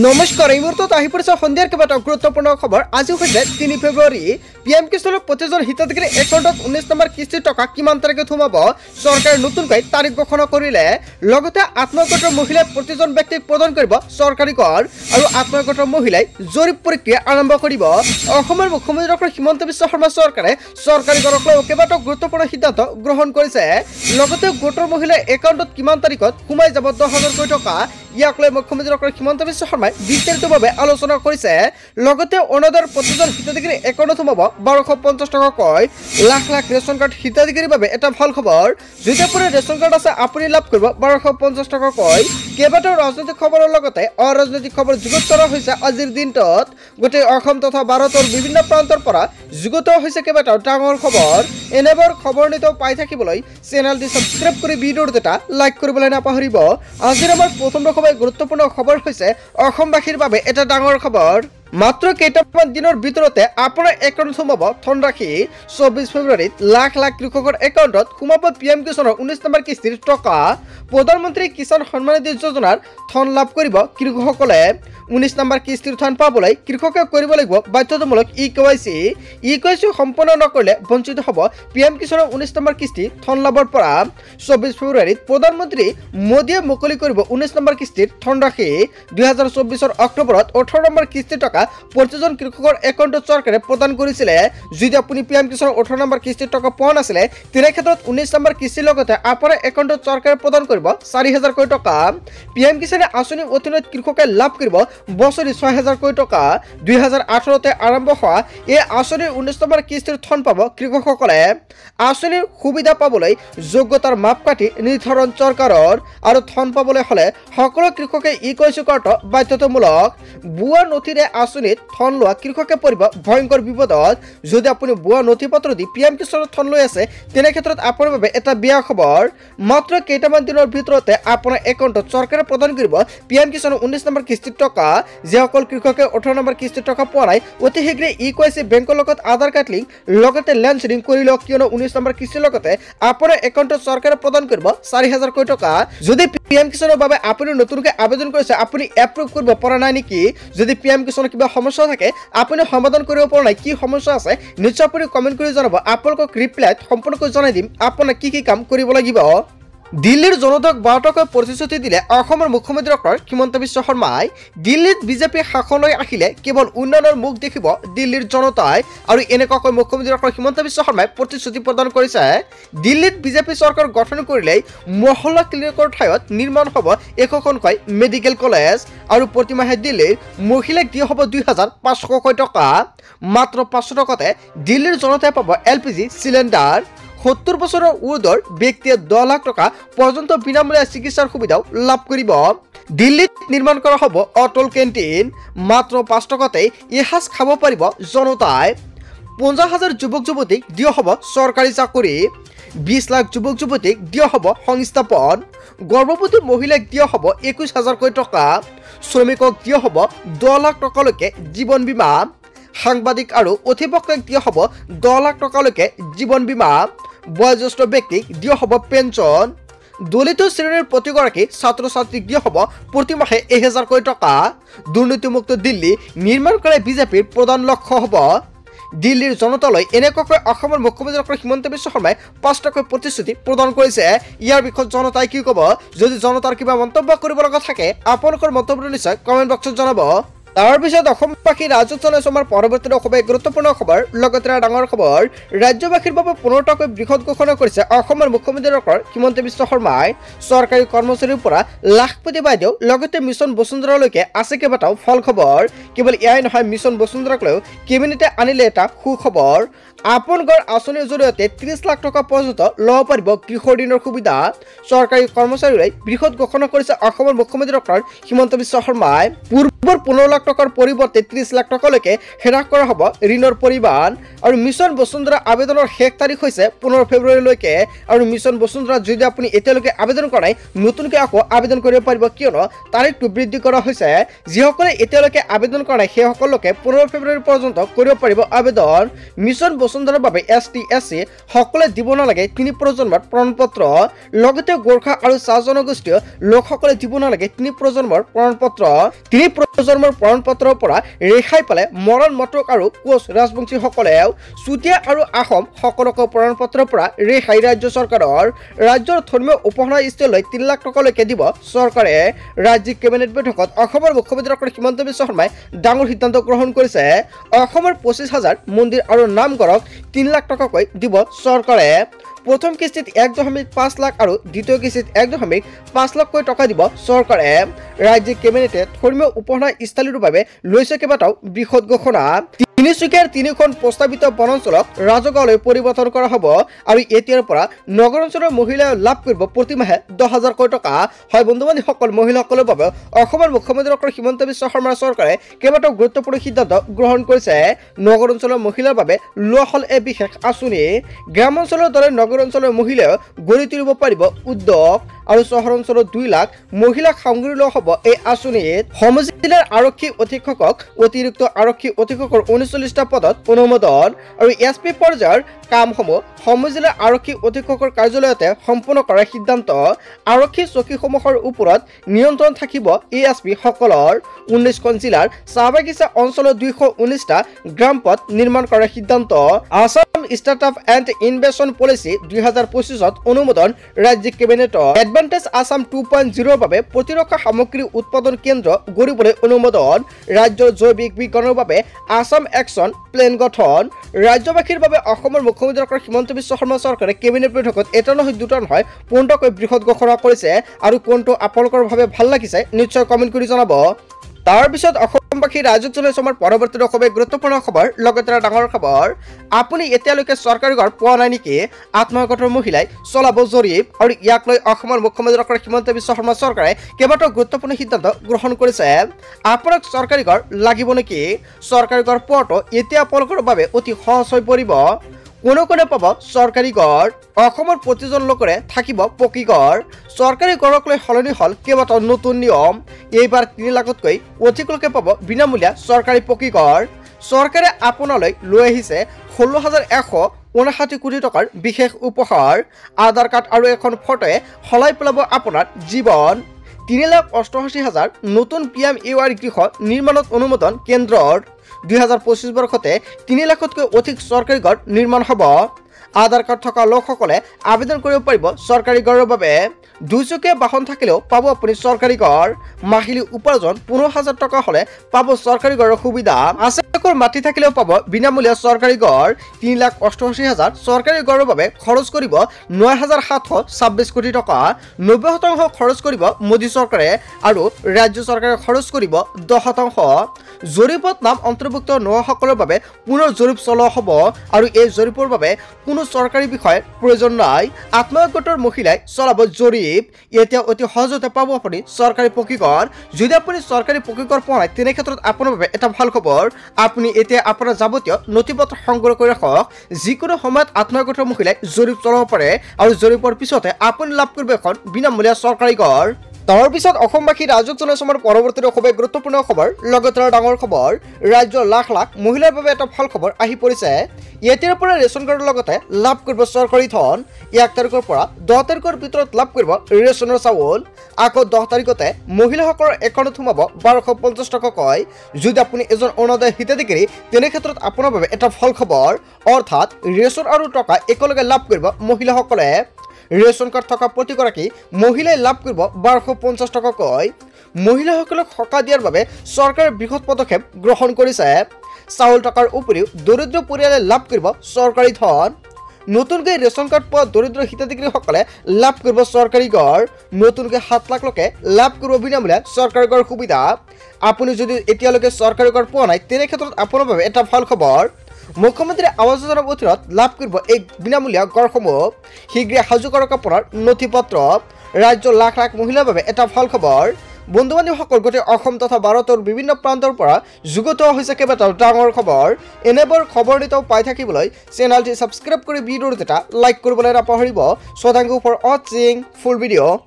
নমস্কাৰ এই মুহূৰ্তত আহি পৰিছে সন্ধিয়াৰ কেইবাটা গুৰুত্বপূৰ্ণ খবৰ। আজি হৈছে 3 ফেব্ৰুৱাৰী। পিএম কিষাণৰ প্ৰতিজন হিতাধিকাৰী একাউণ্টত 19 নম্বৰ কিস্তিৰ টকা কিমান তাৰিখে সোমাব চৰকাৰে নতুনকৈ তাৰিখ ঘোষণা কৰিলে। লগতে আত্মগোট মহিলাই প্ৰতিজন ব্যক্তিক প্ৰদান কৰিব চৰকাৰী কৰ আৰু আত্মগোট মহিলাই জৰীপ প্ৰক্ৰিয়া আৰম্ভ কৰিব। অসমৰ মুখ্যমন্ত্ৰী ডক্টৰ হিমন্ত বিশ্ব শৰ্মা চৰকাৰে চৰকাৰী কৰক লৈ কেইবাটা গুৰুত্বপূৰ্ণ সিদ্ধান্ত গ্ৰহণ কৰিছে। লগতে গোটৰ মহিলাই একাউণ্টত কিমান তাৰিখত সোমাই যাব 10,000 কোটি টকা, ইয়াক লৈ মুখ্যমন্ত্ৰী ডক্টৰ হিমন্ত বিশ্ব শৰ্মাই বিস্তাৰিতভাৱে আলোচনা কৰিছে। লগতে অৰুণোদয়ৰ প্ৰতিজন হিতাধিকাৰী একাউণ্টত সোমাব 1250 টকাকৈ। লাখ লাখ ৰেচন কাৰ্ড হিতাধিকাৰীৰ বাবে এটা ভাল খবৰ। যদি আপোনাৰ ৰেচন কাৰ্ড আছে আপুনি লাভ কৰিব 1250 টকাকৈ। কেইবাটাও ৰাজনৈতিক খবৰৰ লগতে অৰাজনৈতিক খবৰ যুগুত কৰা হৈছে আজিৰ দিনটোত। গোটেই অসম তথা ভাৰতৰ বিভিন্ন প্ৰান্তৰ পৰা যুগুত হৈছে কেইবাটাও ডাঙৰ খবৰ। এনেবোৰ খবৰ নিতৌ পাই থাকিবলৈ চেনেলটি সাবস্ক্ৰাইব কৰি ভিডিঅ'টো এটা লাইক কৰিবলৈ নাপাহৰিব। আজিৰ আমাৰ প্ৰথম গুৰুত্বপূৰ্ণ খবৰ হৈছে অসমবাসীৰ বাবে এটা ডাঙৰ খবৰ। মাত্ৰ কেইটামান দিনৰ ভিতৰতে আপোনাৰ একাউণ্টত সোমাব ধন ৰাশি। 24 ফেব্ৰুৱাৰীত লাখ লাখ কৃষকৰ একাউণ্টত সোমাব পিএম কিষাণৰ 19 নম্বৰ কিস্তিৰ টকা। প্ৰধানমন্ত্ৰী কিষাণ সন্মান নিধি যোজনাৰ ধন লাভ কৰিব কৃষকসকলে। 19 নম্বৰ কিস্তিৰ ধন পাবলৈ কৃষকে কৰিব লাগিব বাধ্যতামূলক ইকেৱাইচি সম্পন্ন নকৰিলে বঞ্চিত হ'ব পিএম কিষাণৰ 19 নম্বৰ কিস্তি ধন লাভৰ পৰা। 24 ফেব্ৰুৱাৰীত প্ৰধানমন্ত্ৰী মোদীয়ে মুকলি কৰিব 19 নম্বৰ কিস্তিৰ ধনৰাশি। 2024 অক্টোবৰত 18 নম্বৰ কিস্তিৰ টকা প্ৰতিজন কৃষকৰ একাউণ্টত চৰকাৰে প্ৰদান কৰিছিলে। যদি আপুনি পিএম কিষাণৰ 18 নম্বৰ কিস্তিৰ টকা পোৱা নাছিলে তেনে ক্ষেত্ৰত 19 নম্বৰ কিস্তিৰ লগতে আপোনাৰ একাউণ্টত চৰকাৰে প্ৰদান কৰিব 4,000 কোটি টকা। পিএম কিষাণ আঁচনিৰ অধীনত কৃষকে লাভ কৰিব বছৰি 6,000 কোটি টকা। 2018তে আৰম্ভ হোৱা এই আঁচনিৰ 19 নম্বৰ কিস্তিৰ ধন পাব কৃষকসকলে। আঁচনিৰ সুবিধা পাবলৈ যোগ্যতাৰ মাপকাঠি নিৰ্ধাৰণ চৰকাৰৰ আৰু ধন পাবলৈ হলে সকলো কৃষকে ইকেৱাইচি কৰাটো বাধ্যতামূলক। ভুৱা নথিৰে আঁচনিত ধন লোৱা কৃষকে পৰিব ভয়ংকৰ বিপদত। যদি আপুনি ভুৱা নথি পত্ৰ দি পিএম কিষাণৰ ধন লৈ আছে তেনে ক্ষেত্ৰত আপোনাৰ বাবে এটা বেয়া খবৰ। মাত্ৰ কেইটামান দিনৰ ভিতৰতে আপোনাৰ একাউণ্টত চৰকাৰে প্ৰদান কৰিব পিএম কিষাণৰ 19 নম্বৰ কিস্তিৰ টকা। যিসকল কৃষকে 18 নম্বৰ কিস্তিৰ টকা পোৱা নাই অতি শীঘ্ৰে ইকেৱাইচি বেংকৰ লগত আধাৰ কাৰ্ড লিংক লগতে লেণ্ড শ্বেয়াৰিং কৰি লওক, কিয়নো 19 নম্বৰ কিস্তিৰ লগতে আপোনাৰ একাউণ্টত চৰকাৰে প্ৰদান কৰিব 4,000 কোটি টকা। যদি পিএম কিষাণৰ বাবে আপুনি নতুনকৈ আবেদন কৰিছে আপুনি এপ্ৰুভ কৰিব পৰা নাই নেকি? যদি পিএম কিষাণৰ কিবা সমস্যা থাকে আপুনি সমাধান কৰিব পৰা নাই, কি সমস্যা আছে নিশ্চয় আপুনি কমেণ্ট কৰি জনাব। আপোনালোকক ৰিপ্লাইত সম্পূৰ্ণকৈ জনাই দিম আপোনাক কি কি কাম কৰিব লাগিব। দিল্লীৰ জনতাক 12 টকা প্ৰতিশ্ৰুতি দিলে অসমৰ মুখ্যমন্ত্ৰী ডক্টৰ হিমন্ত বিশ্ব শৰ্মাই। দিল্লীত বিজেপি শাসনলৈ আহিলে কেৱল উন্নয়নৰ মুখ দেখিব দিল্লীৰ জনতাই আৰু এনেকুৱাকৈ মুখ্যমন্ত্ৰী ডক্টৰ হিমন্ত বিশ্ব শৰ্মাই প্ৰতিশ্ৰুতি প্ৰদান কৰিছে। দিল্লীত বিজেপি চৰকাৰ গঠন কৰিলেই মহল্লা ক্লিনিকৰ ঠাইত নিৰ্মাণ হ'ব 100খনকৈ মেডিকেল কলেজ আৰু প্ৰতিমাহে দিল্লীৰ মহিলাক দিয়া হ'ব 2,500 টকা। মাত্ৰ 500 টকাতে দিল্লীৰ জনতাই পাব LPG চিলিণ্ডাৰ। 70 বছৰৰ ঊৰ্ধৰ ব্যক্তিয়ে 10 লাখ টকা পৰ্যন্ত বিনামূলীয়া চিকিৎসাৰ সুবিধাও লাভ কৰিব। দিল্লীত নিৰ্মাণ কৰা হ'ব অটল কেণ্টিন। মাত্ৰ 5 টকাতে এসাঁজ খাব পাৰিব জনতাই। 50,000 যুৱক যুৱতীক দিয়া হ'ব চৰকাৰী চাকৰি। 20 লাখ যুৱক যুৱতীক দিয়া হ'ব সংস্থাপন। গৰ্ভৱতী মহিলাক দিয়া হ'ব 21,000 কোটি টকা। শ্ৰমিকক দিয়া হ'ব 10 লাখ টকালৈকে জীৱন বীমা। সাংবাদিক আৰু অধিবক্তাক দিয়া হ'ব 10 লাখ টকালৈকে জীৱন বীমা। বয়োজ্যেষ্ঠ ব্যক্তিক দিয়া হ'ব পেঞ্চন। দলিত শ্ৰেণীৰ প্ৰতিগৰাকী ছাত্ৰ ছাত্ৰীক দিয়া হ'ব প্ৰতিমাহে 1,000 কোটি টকা। দুৰ্নীতিমুক্ত দিল্লী নিৰ্মাণ কৰা বিজেপিৰ প্ৰধান লক্ষ্য হ'ব। দিল্লীৰ জনতালৈ এনেকুৱাকৈ অসমৰ মুখ্যমন্ত্ৰী ডক্টৰ হিমন্ত বিশ্ব শৰ্মাই 5 টকা প্ৰতিশ্ৰুতি প্ৰদান কৰিছে। ইয়াৰ বিষয়ত জনতাই কি ক'ব? যদি জনতাৰ কিবা মন্তব্য কৰিব লগা থাকে আপোনালোকৰ মন্তব্যটো নিশ্চয় কমেণ্ট বক্সত জনাব। তাৰপিছত অসমবাসী ৰাজক জনাইছো আমাৰ পৰৱৰ্তী খুবেই গুৰুত্বপূৰ্ণ খবৰ। লগতে ডাঙৰ খবৰ ৰাজ্যবাসীৰ বাবে 15 টাকৈ বৃহৎ ঘোষণা কৰিছে অসমৰ মুখ্যমন্ত্ৰী ডক্টৰ হিমন্ত বিশ্ব শৰ্মাই। চৰকাৰী কৰ্মচাৰীৰ পৰা লাখপতি বাইদেউ লগতে মিছন বসুন্ধৰালৈকে আছে কেইবাটাও ফল খবৰ। কেৱল এয়াই নহয়, মিছন বসুন্ধৰাক লৈও কেবিনেটে আনিলে এটা সুখবৰ। আপোন ঘৰ আঁচনিৰ জৰিয়তে 30 লাখ টকা পৰ্যন্ত ল'ব পাৰিব গৃহ ঋণৰ সুবিধা। চৰকাৰী কৰ্মচাৰীলৈ বৃহৎ ঘোষণা কৰিছে অসমৰ মুখ্যমন্ত্ৰী ডক্টৰ হিমন্ত বিশ্ব শৰ্মাই। পূৰ্বৰ 15 লাখ টকাৰ পৰিৱৰ্তে 30 লাখ টকালৈকে হ্ৰাস কৰা হ'ব ঋণৰ পৰিমাণ। আৰু মিছন বসুন্ধৰা আবেদনৰ শেষ তাৰিখ হৈছে 15 ফেব্ৰুৱাৰীলৈকে। আৰু মিছন বসুন্ধৰা যদি আপুনি এতিয়ালৈকে আবেদন কৰা নাই নতুনকৈ আকৌ আবেদন কৰিব পাৰিব, কিয়নো তাৰিখটো বৃদ্ধি কৰা হৈছে। যিসকলে এতিয়ালৈকে আবেদন কৰা নাই সেইসকল লোকে 15 ফেব্ৰুৱাৰী পৰ্যন্ত কৰিব পাৰিব আবেদন। মিছন বসুন্ধৰাৰ বাবে ST SC সকলে দিব নালাগে 3 প্ৰজন্মৰ প্ৰমাণপত্ৰ। লগতে গোৰ্খা আৰু চাহ জনগোষ্ঠীয় লোকসকলে দিব নালাগে 3 প্ৰজন্মৰ প্ৰমাণপত্ৰ। জন্মৰ প্ৰমাণপত্ৰৰ পৰা ৰেহাই পালে মৰাণ মটক আৰু কোচ ৰাজবংশীসকলেও চুতীয়া আৰু আহোম সকলোকে প্ৰমাণপত্ৰৰ পৰা ৰেহাই ৰাজ্য চৰকাৰৰ ৰাজ্যৰ ধৰ্মীয় উপাসনা স্থলীলৈ 3 লাখ টকালৈকে দিব চৰকাৰে ৰাজ্যিক কেবিনেট বৈঠকত অসমৰ মুখ্যমন্ত্ৰী ডক্টৰ হিমন্ত বিশ্ব শৰ্মাই ডাঙৰ সিদ্ধান্ত গ্ৰহণ কৰিছে অসমৰ 25,000 মন্দিৰ আৰু নামঘৰক 3 লাখ টকাকৈ দিব চৰকাৰে প্ৰথম কিস্তিত 1.5 লাখ আৰু দ্বিতীয় কিস্তিত 1.5 লাখকৈ টকা দিব চৰকাৰে ৰাজ্যিক কেবিনেটে ধৰ্মীয় উপাসনা স্থলীৰ বাবে লৈছে কেইবাটাও বৃহৎ ঘোষণা তিনিচুকীয়াৰ 3খন প্ৰস্তাৱিত বনাঞ্চলক ৰাজহুৱালৈ পৰিৱৰ্তন কৰা হ'ব আৰু এতিয়াৰ পৰা নগৰ অঞ্চলৰ মহিলাই লাভ কৰিব প্ৰতিমাহে 10,000 টকা হয় বন্ধু-বান্ধৱীসকল মহিলাসকলৰ বাবে অসমৰ মুখ্যমন্ত্ৰী ডক্টৰ হিমন্ত বিশ্ব শৰ্মাৰ চৰকাৰে কেইবাটাও গুৰুত্বপূৰ্ণ সিদ্ধান্ত গ্ৰহণ কৰিছে নগৰ অঞ্চলৰ মহিলাৰ বাবে লোৱা হ'ল এই বিশেষ আঁচনি গ্ৰাম অঞ্চলৰ দৰে নগৰ অঞ্চলৰ মহিলাই গঢ়ি তুলিব পাৰিব উদ্যোগ আৰু চহৰ অঞ্চলৰ 2 লাখ মহিলাক সামৰি লোৱা হ'ব এই আঁচনিত সমজিলাৰ আৰক্ষী অধীক্ষকক অতিৰিক্ত আৰক্ষী অধীক্ষকৰ 39টা পদত অনুমোদন আৰু এছপি পৰ্যায়ৰ কামসমূহ সমজিলাৰ আৰক্ষী অধীক্ষকৰ কাৰ্যালয়তে সম্পূৰ্ণ কৰাৰ সিদ্ধান্ত আৰক্ষী চকীসমূহৰ ওপৰত নিয়ন্ত্ৰণ থাকিব এএছপি সকলৰ 19খন জিলাৰ চাহবাগিচা অঞ্চলৰ 219টা গ্ৰাম পথ নিৰ্মাণ কৰাৰ সিদ্ধান্ত Assam startup and innovation policy 2025ত অনুমোদন ৰাজ্যিক কেবিনেটৰ এডভান্টেজ আসাম 2.0 ৰ বাবে প্ৰতিৰক্ষা সামগ্ৰী উৎপাদন কেন্দ্ৰ গঢ়িবলৈ অনুমোদন ৰাজ্যৰ জৈৱিক বিজ্ঞানৰ বাবে আসাম একশ্যন প্লেন গঠন ৰাজ্যবাসীৰ বাবে অসমৰ মুখ্যমন্ত্ৰী ডক্টৰ হিমন্ত বিশ্ব শৰ্মা চৰকাৰে কেবিনেট বৈঠকত এটা নহয় দুটা নহয় 15কৈ বৃহৎ ঘোষণা কৰিছে আৰু কোনটো আপোনালোকৰ ভাৱে ভাল লাগিছে নিশ্চয় কমেন্ট কৰি জনাব তাৰ পিছত অসমবাসী ৰাজ্যক জনাইছো আমাৰ পৰৱৰ্তী খুবেই গুৰুত্বপূৰ্ণ খবৰ লগতে ডাঙৰ খবৰ আপুনি এতিয়ালৈকে চৰকাৰী ঘৰ পোৱা নাই নেকি আত্মসহায়ক মহিলাই চলাব জৰীপ আৰু ইয়াক লৈ অসমৰ মুখ্যমন্ত্ৰী ডক্টৰ হিমন্ত বিশ্ব শৰ্মা চৰকাৰে কেইবাটাও গুৰুত্বপূৰ্ণ সিদ্ধান্ত গ্ৰহণ কৰিছে আপোনাক চৰকাৰী ঘৰ লাগিব নেকি চৰকাৰী ঘৰ পোৱাটো এতিয়া আপোনালোকৰ বাবে অতি সহজ হৈ পৰিব কোনে কোনে পাব চৰকাৰী ঘৰ অসমৰ প্ৰতিজন লোকৰে থাকিব পকী ঘৰ চৰকাৰী ঘৰক লৈ সলনি হ'ল কেইবাটাও নতুন নিয়ম এইবাৰ 3 লাখতকৈ অধিক লোকে পাব বিনামূলীয়া চৰকাৰী পকী ঘৰ চৰকাৰে আপোনালৈ লৈ আহিছে 16,159 কোটি টকাৰ বিশেষ উপহাৰ আধাৰ কাৰ্ড আৰু এখন ফটোৱে সলাই পেলাব আপোনাৰ জীৱন 3,88,000 নতুন PMUR গৃহ নিৰ্মাণত অনুমোদন কেন্দ্ৰৰ 2025 বৰ্ষতে 3 লাখতকৈ অধিক চৰকাৰী ঘৰ নিৰ্মাণ হ'ব আধাৰ কাৰ্ড থকা লোকসকলে আবেদন কৰিব পাৰিব চৰকাৰী ঘৰৰ বাবে দুচকীয়া বাহন থাকিলেও পাব আপুনি চৰকাৰী ঘৰ মাহিলী উপাৰ্জন 15,000 টকা হলে পাব চৰকাৰী ঘৰৰ সুবিধা আছে মাটি থাকিলেও পাব বিনামূলীয়া চৰকাৰী ঘৰ 3,88,000 চৰকাৰী ঘৰৰ বাবে খৰচ কৰিব 9,726 কোটি টকা 90% খৰচ কৰিব মোদী চৰকাৰে আৰু ৰাজ্য চৰকাৰে খৰচ কৰিব 10% জৰীপত নাম অন্তৰ্ভুক্ত নোহোৱাসকলৰ বাবে পুনৰ জৰীপ চলোৱা হ'ব আৰু এই জৰীপৰ বাবে কোনো চৰকাৰী বিষয়ৰ প্ৰয়োজন নাই আত্মসহায়ক গোটৰ মহিলাই চলাব জৰীপ এতিয়া অতি সহজতে পাব আপুনি চৰকাৰী পকীঘৰ যদি আপুনি চৰকাৰী পকীঘৰ পোৱা নাই তেনে ক্ষেত্ৰত আপোনাৰ বাবে এটা ভাল খবৰ আপুনি এতিয়া আপোনাৰ যাৱতীয় নথিপত্ৰ সংগ্ৰহ কৰি ৰাখক যিকোনো সময়ত আত্মসহায়ক গোটৰ মহিলাই জৰীপ চলাব পাৰে আৰু জৰীপৰ পিছতে আপুনি লাভ কৰিব এখন বিনামূলীয়া চৰকাৰী ঘৰ তাৰ পিছত অসমবাসী ৰাজ্যক জনাইছো আমাৰ পৰৱৰ্তী খুবেই গুৰুত্বপূৰ্ণ খবৰ লগতে ডাঙৰ খবৰ ৰাজ্যৰ লাখ লাখ মহিলাৰ বাবে এটা ভাল খবৰ আহি পৰিছে এতিয়াৰ পৰা ৰেচন কাৰ্ডৰ লগতে লাভ কৰিব চৰকাৰী ধন 1 তাৰিখৰ পৰা 10 তাৰিখৰ ভিতৰত লাভ কৰিব ৰেচনৰ চাউল আকৌ 10 তাৰিখতে মহিলাসকলৰ একাউণ্টত সোমাব 1250 টকাকৈ যদি আপুনি এজন অৰুণোদয় হিতাধিকাৰী তেনে ক্ষেত্ৰত আপোনাৰ বাবে এটা ভাল খবৰ অৰ্থাৎ ৰেচন আৰু টকা একেলগে লাভ কৰিব মহিলাসকলে ৰেচন কাৰ্ড থকা প্ৰতিগৰাকী মহিলাই লাভ কৰিব 1250 টকাকৈ মহিলাসকলক সকাহ দিয়াৰ বাবে চৰকাৰে বৃহৎ পদক্ষেপ গ্ৰহণ কৰিছে চাউল টকাৰ উপৰিও দৰিদ্ৰ পৰিয়ালে লাভ কৰিব চৰকাৰী ধন নতুনকৈ ৰেচন কাৰ্ড পোৱা দৰিদ্ৰ হিতাধিকাৰীসকলে লাভ কৰিব চৰকাৰী ঘৰ নতুনকৈ 7 লাখ লোকে লাভ কৰিব বিনামূলীয়া চৰকাৰী ঘৰ সুবিধা আপুনি যদি এতিয়ালৈকে চৰকাৰী ঘৰ পোৱা নাই তেনে ক্ষেত্ৰত আপোনাৰ বাবে এটা ভাল খবৰ মুখ্যমন্ত্ৰী আৱাস যোজনাৰ অধীনত লাভ কৰিব এই বিনামূলীয়া ঘৰসমূহ শীঘ্ৰে সাজু কৰক আপোনাৰ নথিপত্ৰ ৰাজ্যৰ লাখ লাখ মহিলাৰ বাবে এটা ভাল খবৰ বন্ধু-বান্ধৱীসকল গোটেই অসম তথা ভাৰতৰ বিভিন্ন প্ৰান্তৰ পৰা যুগুত হৈছে কেইবাটাও ডাঙৰ খবৰ এনেবোৰ খবৰ নিতৌ পাই থাকিবলৈ চেনেলটি সাবস্ক্ৰাইব কৰি ভিডিঅ'টো এটা লাইক কৰিবলৈ নাপাহৰিব so thank you for watching full video'